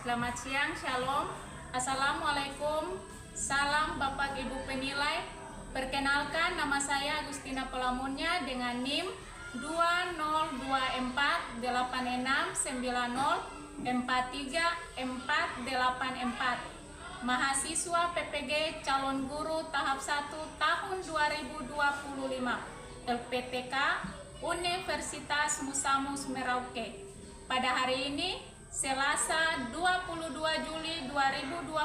Selamat siang, Shalom. Assalamualaikum. Salam Bapak Ibu penilai. Perkenalkan, nama saya Agustina Pelamunnya dengan NIM 2024890434484. Mahasiswa PPG Calon Guru Tahap 1 tahun 2025 LPTK Universitas Musamus Merauke. Pada hari ini Selasa 22 Juli 2025,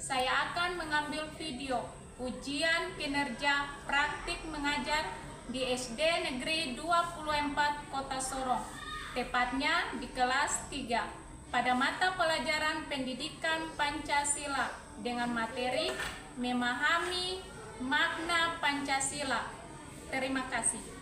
saya akan mengambil video ujian kinerja praktik mengajar di SD Negeri 24 Kota Sorong, tepatnya di kelas 3, pada mata pelajaran Pendidikan Pancasila dengan materi memahami makna Pancasila. Terima kasih.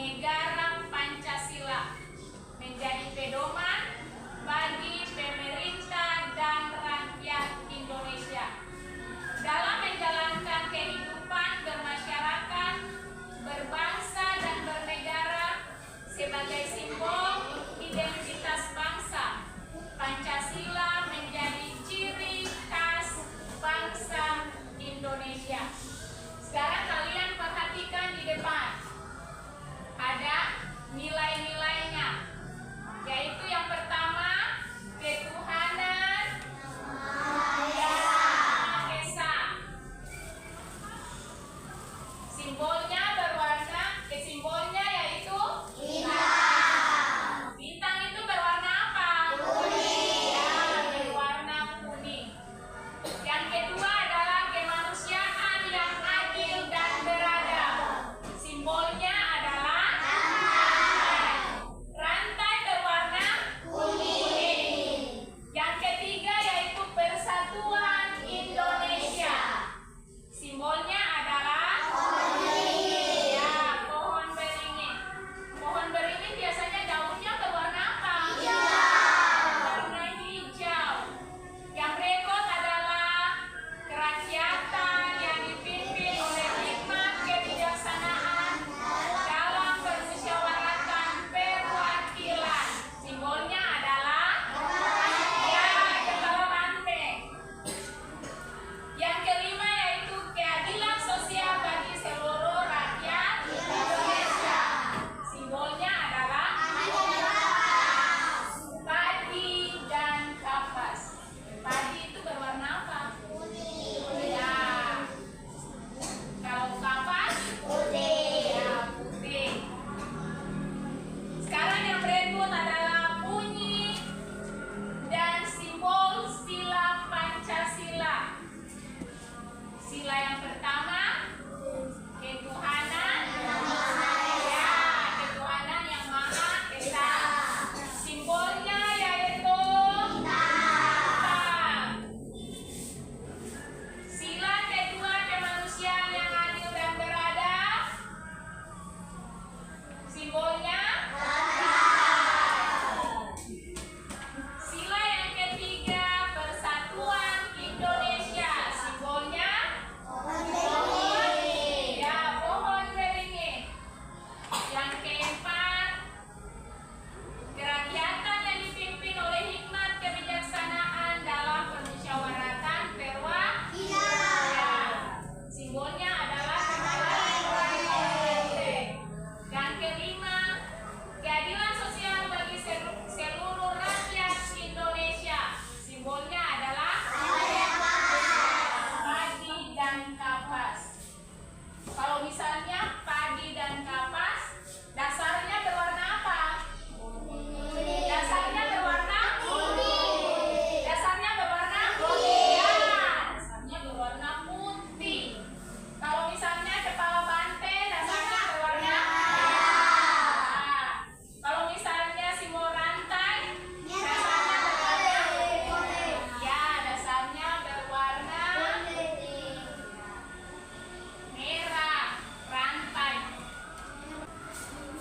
negara Pancasila menjadi pedoman bagi pemerintah dan rakyat Indonesia dalam menjalankan kehidupan bermasyarakat, berbangsa dan bernegara sebagai simbol identitas bangsa. Pancasila menjadi ciri khas bangsa Indonesia. Sekarang kalian perhatikan di depan. Ada nilai-nilainya, yaitu yang pertama ketuhanan yang Maha Esa. Simbolnya berwarna, simbolnya yaitu bintang. Bintang itu berwarna apa? Kuning. Ya, berwarna kuning. Yang kedua adalah kemanusiaan yang adil dan beradab. Simbolnya adalah rantai berwarna kuning. Yang ketiga yaitu persatuan Indonesia. Simbolnya adalah ya, pohon beringin. Pohon beringin biasanya daunnya berwarna apa? Warna hijau. Yang berikut adalah kerakyatan yang dipimpin oleh hikmat kebijaksanaan dalam permusyawaratan perwakilan. Simbolnya adalah ya, kepala banteng. Yang kelima yaitu keadilan sosial bagi seluruh rakyat Indonesia. Simbolnya adalah padi dan kapas. Padi itu berwarna apa? Ya. Kalau kapas? Ya, putih. Sekarang yang berikut adalah bunyi dan simbol sila Pancasila. Sila yang pertama ketuhanan ya, ketuhanan yang Maha Esa. Simbolnya yaitu bintang. Sila kedua kemanusiaan yang adil dan beradab. Simbolnya sila yang ketiga persatuan Indonesia. Simbolnya pohon ya, pohon beringin. Yang keempat kerakyatan yang dipimpin oleh hikmat kebijaksanaan dalam permusyawaratan perwakilan. Simbolnya adalah kepala banteng. Yang kelima keadilan sosial bagi seluruh rakyat Indonesia. Simbolnya adalah padi dan kapas. Kalau misalnya padi dan kapas, dasarnya berwarna apa? Dasarnya berwarna kuning. Dasarnya berwarna putih. Ya, dasarnya berwarna putih. Kalau misalnya kepala banteng, dasarnya berwarna merah. Kalau misalnya simbol rantai, dasarnya berwarna ya, dasarnya berwarna merah, rantai.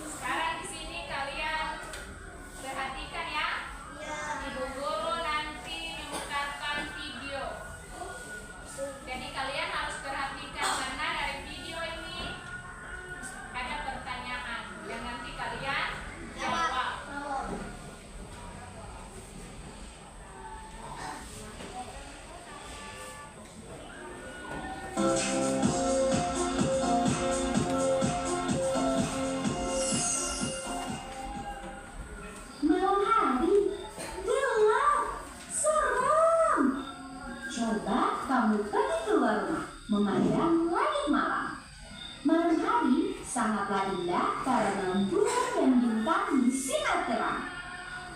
Sekarang di sini kalian perhatikan ya. Ibu guru nanti memutarkan video. Jadi kalian harus perhatikan karena dari video ini ada pertanyaan yang nanti kalian jawab. Malam hari gelap, seram. Coba kamu pergi keluar rumah, memandang langit malam. Malam hari sangatlah indah karena bulan dan bintang bersinar terang.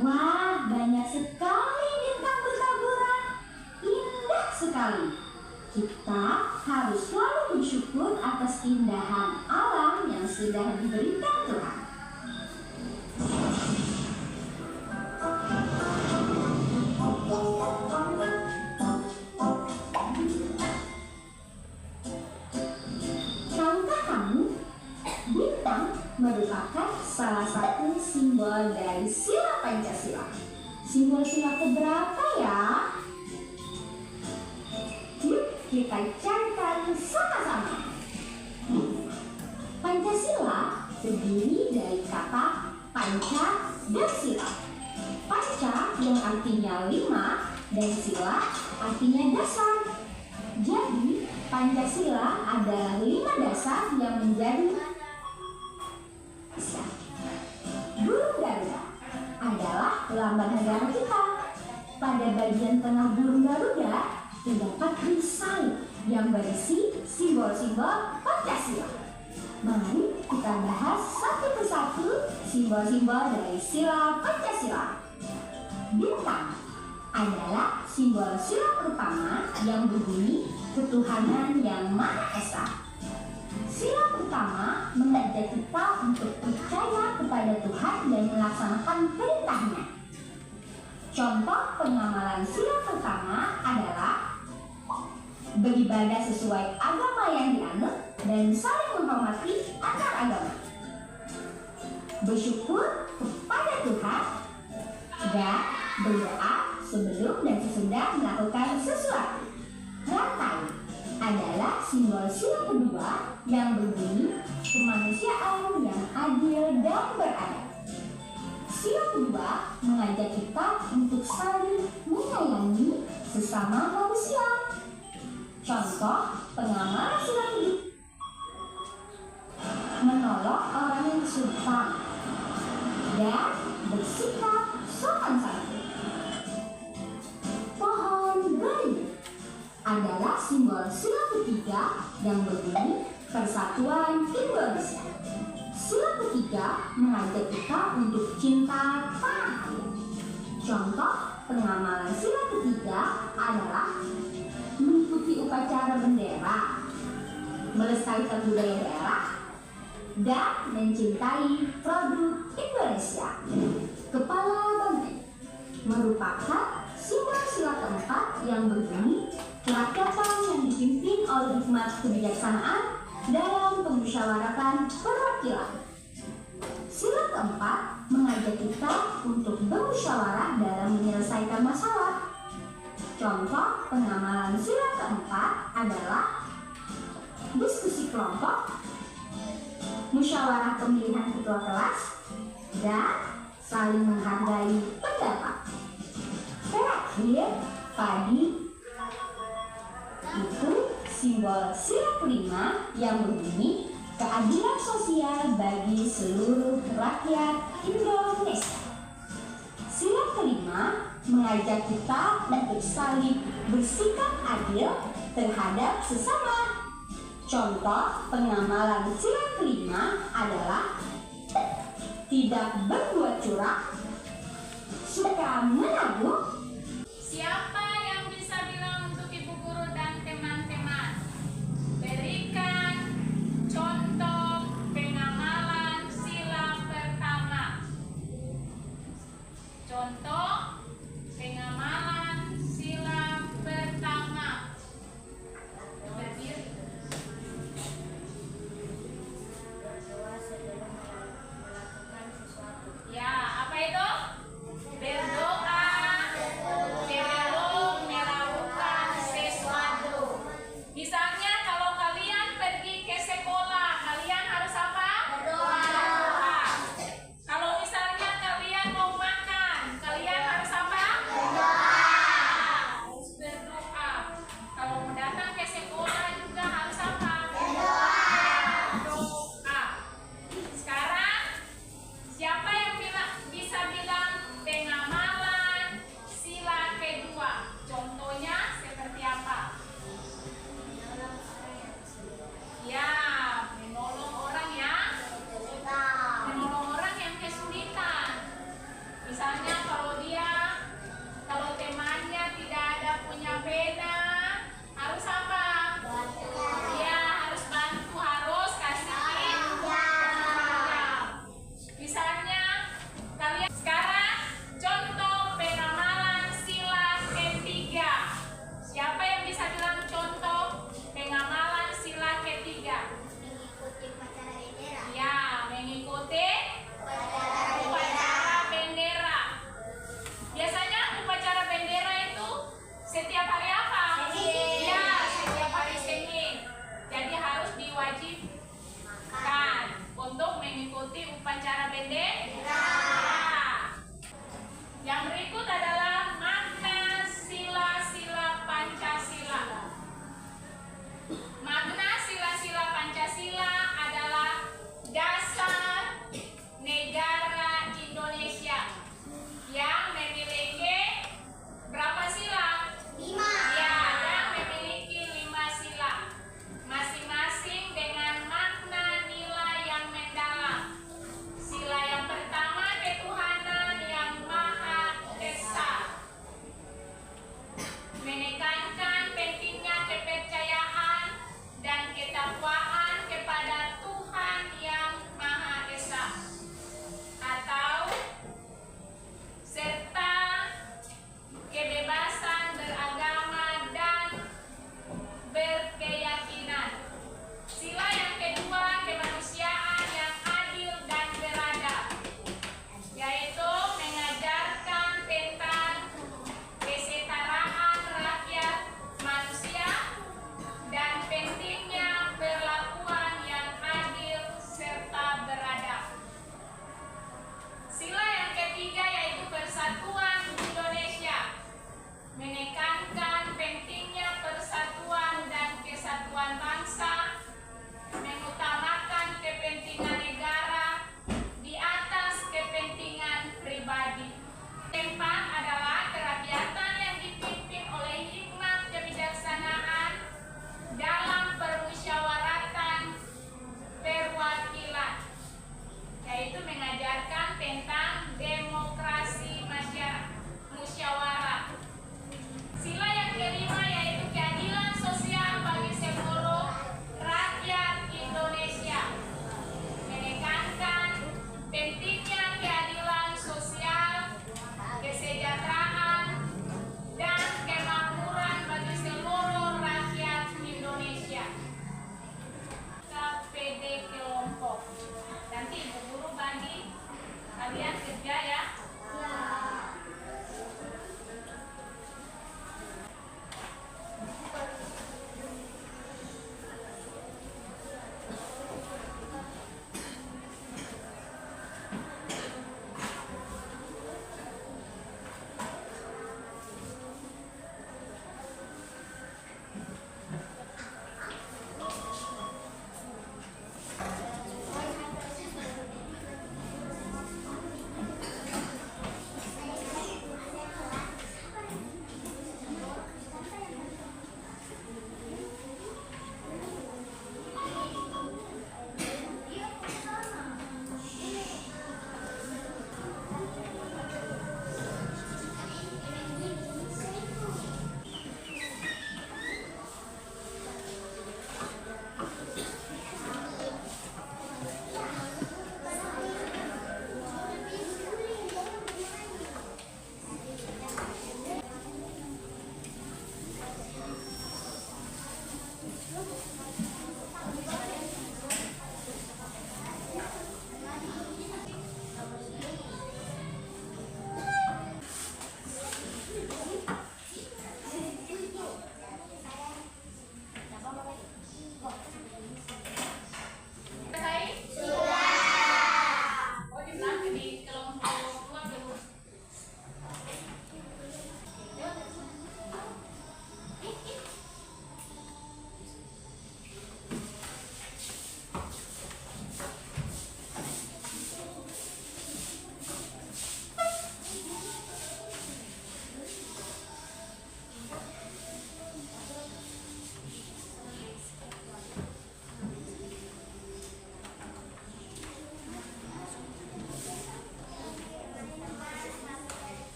Wah, banyak sekali bintang bertaburan. Indah sekali. Kita harus selalu bersyukur atas keindahan alam yang sudah diberikan Tuhan. Tahukah kamu, bintang merupakan salah satu simbol dari sila Pancasila. Simbol sila keberapa ya? Yuk kita cari tahu sama-sama. Pancasila terdiri dari kata panca dan sila. Panca yang artinya 5 dan sila artinya dasar. Jadi Pancasila adalah 5 dasar yang menjadi burung Garuda adalah lambang negara kita. Pada bagian tengah burung Garuda terdapat perisai yang berisi simbol-simbol Pancasila. Mari kita bahas satu persatu simbol-simbol dari sila Pancasila. Bintang adalah simbol sila pertama yang berbunyi ketuhanan yang Maha Esa. Sila pertama mengajak kita untuk percaya kepada Tuhan dan melaksanakan perintahnya. Contoh pengamalan sila pertama adalah beribadah sesuai agama yang dianut dan saling menghormati antar agama, bersyukur kepada Tuhan, dan berdoa sebelum dan sesudah melakukan sesuatu. Rantai adalah simbol sila kedua yang berbunyi kemanusiaan yang adil dan beradab. Sila kedua mengajak kita untuk saling menyayangi sesama manusia. Contoh pengamalan sila kedua: menolong orang yang kesulitan dan bersikap sopan santun. Pohon beringin adalah simbol sila ketiga yang berbunyi Persatuan Indonesia. Sila ketiga mengajak kita untuk cinta tanah air. Contoh pengamalan sila ketiga adalah mengikuti upacara bendera, melestarikan budaya daerah, dan mencintai produk Indonesia. Kepala banteng merupakan simbol sila keempat yang berbunyi kerakyatan yang dipimpin oleh hikmat kebijaksanaan dalam pemusyawaratan perwakilan. Sila keempat mengajak kita untuk bermusyawarah dalam menyelesaikan masalah. Contoh pengamalan sila keempat adalah diskusi kelompok, musyawarah pemilihan ketua kelas, dan saling menghargai pendapat. Terakhir, padi itu simbol sila kelima yang berbunyi keadilan sosial bagi seluruh rakyat Indonesia. Sila kelima mengajak kita untuk saling bersikap adil terhadap sesama. Contoh pengamalan sila kelima adalah tidak berbuat curang, suka menabung. Siapa yang bisa bilang untuk Ibu Guru dan teman-teman? Berikan contoh pengamalan sila pertama. Contoh pengamalan sila pertama. Berdiri. Ya, apa itu? Berdoa sebelum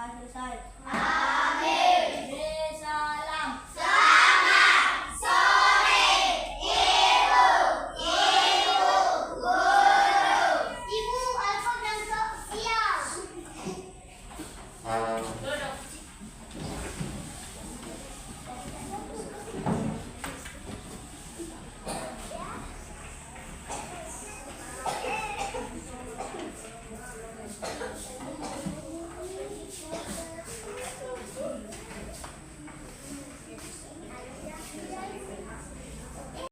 selesai. Amin. Salam. Ibu, Alfa dan Sofia. Duduk.